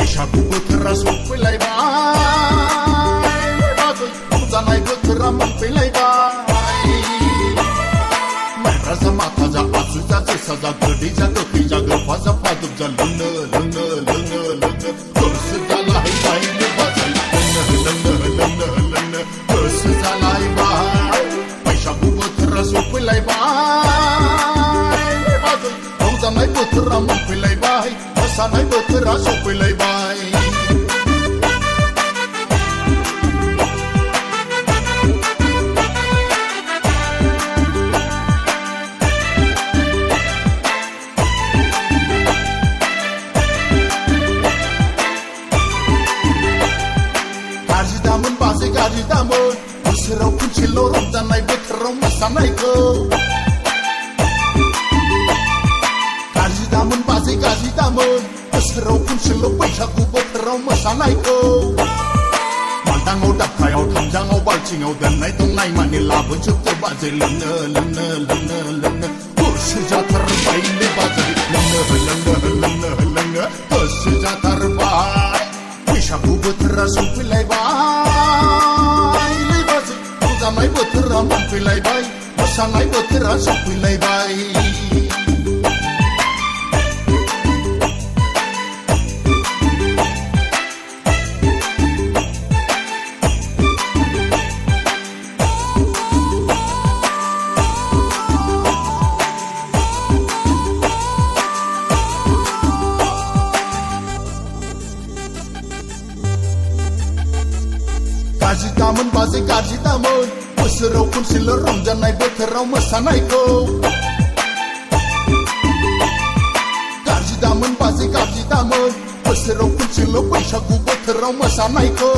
बैसागु बोथोरा सफैलायबाय बाजै रंजानाय बोथोरा मोनफैलायबाय माइब्रा जा माथा जा आसु जा जोसा जा गोदै जा गोखै जा गोफा जा फादुब जा लोंनो लोंनो लोंनो लोंनो गोसो जालायबाय बाजै लोंनो लोंनो लोंनो गोसो जालायबाय बैसागु बोथोरा सफैलायबाय बाजै रंजानाय बोथोरा मोनफैलायबाय मोसानाय बोथोरा सफैलायबाय गाज्रि दामोन बाजै गाज्रि दामोन बोसोराव खनसेल' रंजानाय बोथोराव मोसानायखौ गाज्रि दामोन बाजै गाज्रि दामोन बोसोराव खनसेल' बैसागु बोथोराव मोसानायखौ मालदाङाव दाबखायाव थामजाङाव बाल्थिङाव दोननाय दंनाय माने लाबोजोबदो बाजै लोंनो लोंनो लोंनो लोंनो गोसो जाथारबायलै बाजै लोंनो लोंनो लोंनो लोंनो गोसो जाथारबाय बैसागु बोथोरा सफैलायबाय बाजै रंजानाय बोथोरा मोनफैलायबाय मोसानाय बोथोरा सफैलायबाय गाज्रि दामोन बाजै गाज्रि दामोन बोसोराव खनसेल' रंजानाय बोथोराव मोसानायखौ गाज्रि दामोन बाजै गाज्रि दामोन बोसोराव खनसेल' बैसागु बोथोराव मोसानायखौ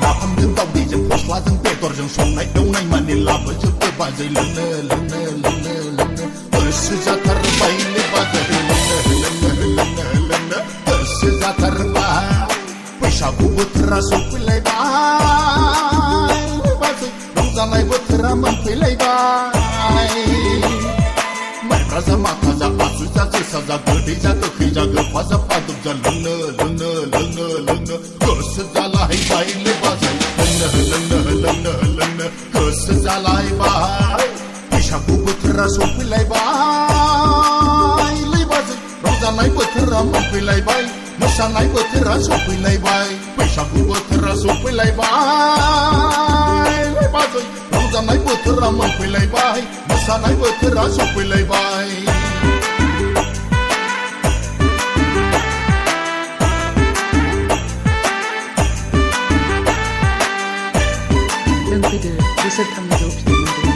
नाफामजों दावदैजों फस्लाजों बेदरजों संनाय एवनाय माने लाबोजोबदो बाजै लोंनो लोंनो लोंनो लोंनो गोसो जाथारबायलै बाजै लोंनो लोंनो लोंनो लोंनो गोसो जाथारबाय बैसागु बोथोरा सफैलायबाय बाजै रंजानाय बोथोरा मोनफैलायबाय माइब्रा जा माथा जा आसु जा जोसा जा गोदै जा गोखै जा गोफा जा फादुब जा लोंनो लोंनो लोंनो लोंनो गोसो जालायबायलै बाजै लोंनो लोंनो लोंनो लोंनो गोसो जालायबाय बैसागु बोथोरा सफैलायबाय बाजै रंजानाय बोथोरा मोनफैलायबाय मोसानाय बोथोरा सफैलायबाय बैसागु बोथोरा सफैलायबाय बाजै रंजानाय बोथोरा मोनफैलायबाय मोसानाय बोथोरा सफैलायबाय लोंफैदो बोसोरथामनि जौ बिदै मोनदों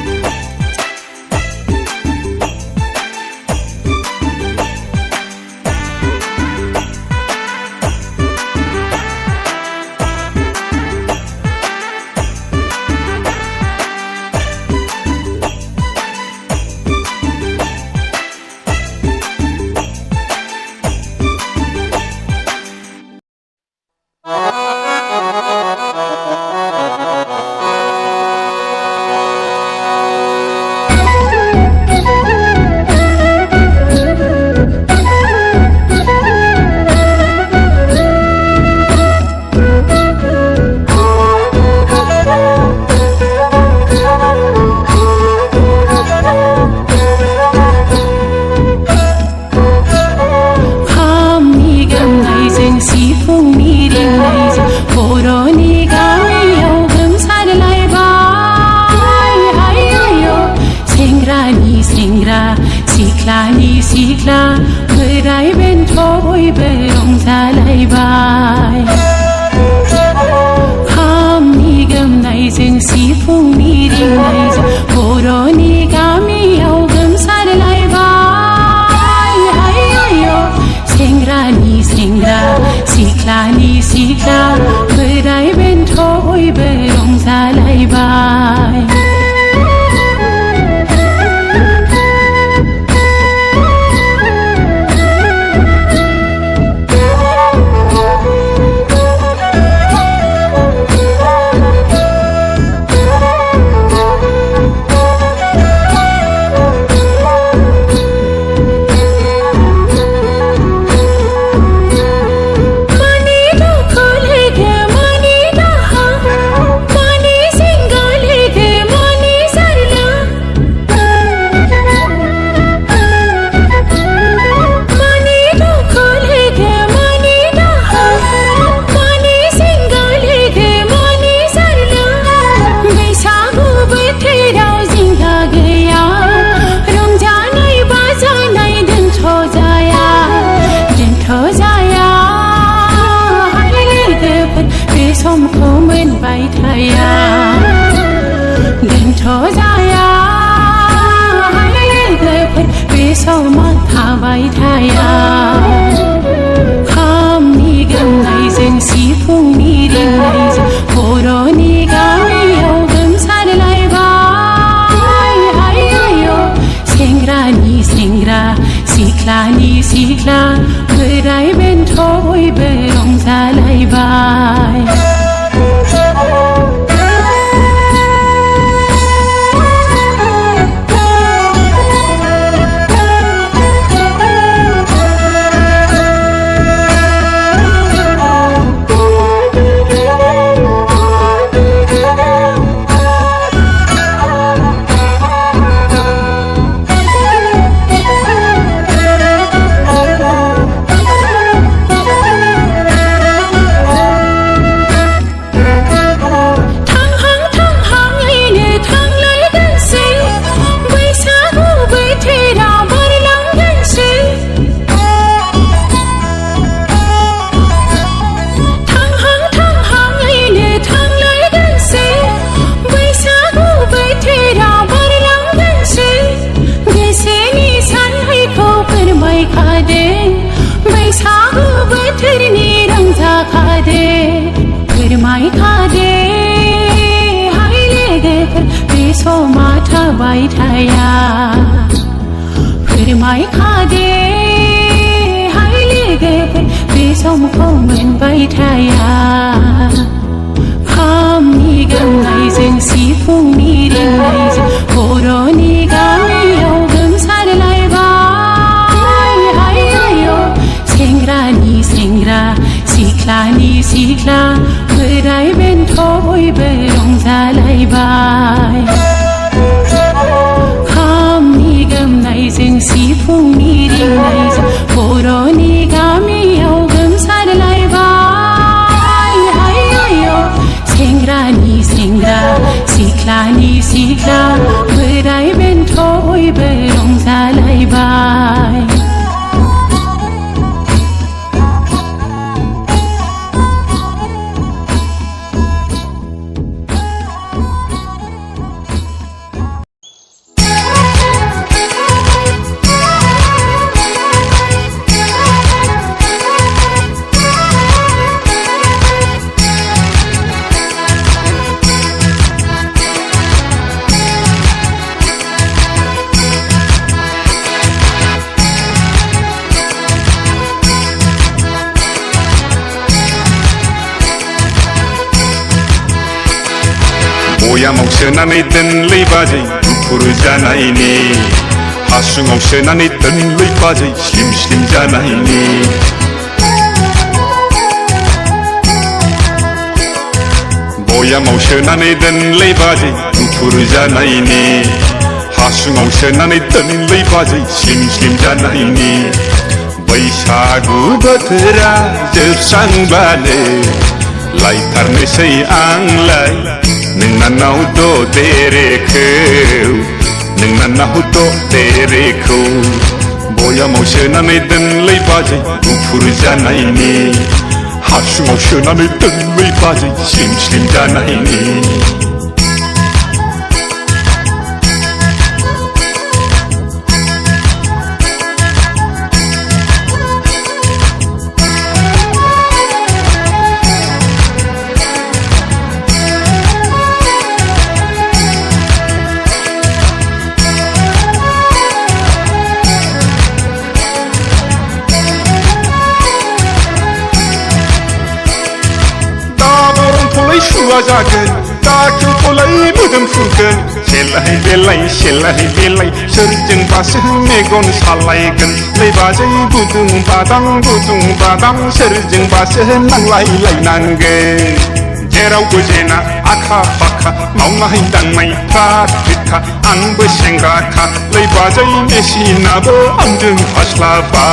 सिख्लानि सिख्ला बोराय बेन्थ' बयबो रंजालायबाय खामनि गोमनायजों सिफुंनि रिंनायजों बर'नि गामियाव गोमसारलायबाय सेंग्रानि सेंग्रा सिख्लानि सिख्ला बोराय बेन्थ' बयबो रंजालायबाय समखौ मोनबाय थाया दोनथ' जाया लोगोफोर बे समा थाबाय थाया खामनि गोमनायजों सिफुंनि रिंनायजों बर'नि गामियाव गोमसारलायबाय आयौ सेंग्रानि सेंग्रा सिख्लानि सिख्ला बोराय बेन्थ' बयबो रंजालायबाय फोरमायखादे हाय लोगोफोर बे समा थाबाय थाया फोरमायखादे हाय लोगोफोर बे समखौ मोनबाय थाया खामनि गोमनायजों सिफुंनि रिंनायजों बर'नि गामियाव गोमसारलायबाय आयौ सेंग्रानि सेंग्रा सिख्लानि सिख्ला बोराय बेन्थ' बयबो रंजालायबाय खामनि गोमनायजों सिफुंनि रिंनायजों बर'नि गामियाव गोमसारलायबाय आयौ सेंग्रानि सेंग्रा सिख्लानि सिख्ला बोराय बेन्थ' बयबो रंजालायबाय बयामाव सोनानै दोनलै बाजै गुफुर जानायनि हासुङाव सोनानै दोनलै बाजै स्लिम स्लिम जानायनि बयामाव सोनानै दोनलै बाजै गुफुर जानायनि हासुङाव सोनानै दोनलै बाजै स्लिम स्लिम जानायनि बैसागु बोथोरा जोबस्रांबानो लायथारनोसै आंलाय नोंनानाव ददेरेखौ नोंनानाव ददेरेखौ बयामाव सोनानै दोनलै बाजै गुफुर जानायनि हासुङाव सोनानै दोनलै बाजै स्लिम स्लिम जानायनि सुवा जागोन दाखिलखौलाय मोदोमफ्रुगोन सेलाय बेलाय सोरजोंबासो मेगन सालायगोन लै बाजै गुदुं बादां सोरजोंबासो नांलायलायनांगोन जेरावबो जेना आखा फाखा मावनाय दांनाय फ्रात फ्रिदखा आंबो सेंग्राखा लै बाजै मेसिनाबो आंजों हास्लाबा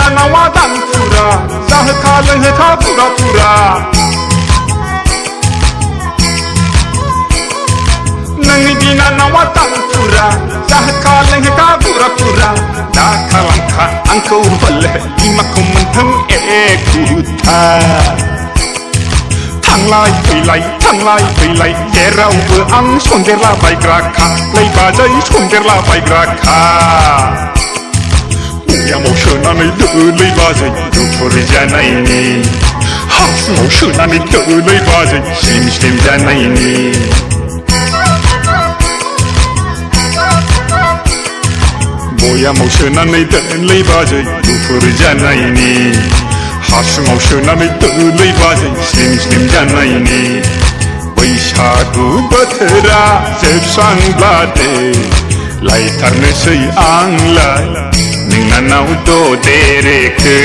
बिनानावा दांफुरा जाहोखा लोंहोखा फुरा फुरा नोंनि बिनानावा दांफुरा जाहोखा लोंहोखा फुरा फुरा दा खालामखा आंखौ हले बिमाखौ मोनथों एखुथा थांलाय फैलाय जेरावबो आं सन्देरला बायग्राखा लैबाजै सन्देरला बायग्राखा बयामाव सोनानै दोलै बाजै दुफुर जानायनि हासुङाव सोनानै दोलै बाजै स्लिम स्लिम जानायनि बयामाव सोनानै दोलै बाजै दुफुर जानायनि हासुङाव सोनानै दोलै बाजै स्लिम स्लिम जानायनि बैसागु बोथोरा जोबस्रांब्लादे लायथारनोसै आंलाय नोंनानाव ददेरेखौ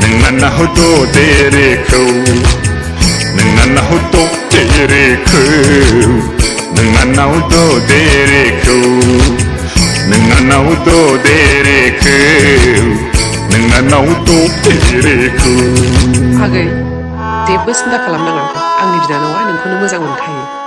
नोंनानाव ददेरेखौ नोंनानाव ददेरेखौ नोंनानाव ददेरेखौ नोंनानाव ददेरेखौ नोंनानाव ददेरेखौ आगै जेबो सिन्था खालामनाङा आंनि बिनानावा नोंखौनो मोजां मोनखायो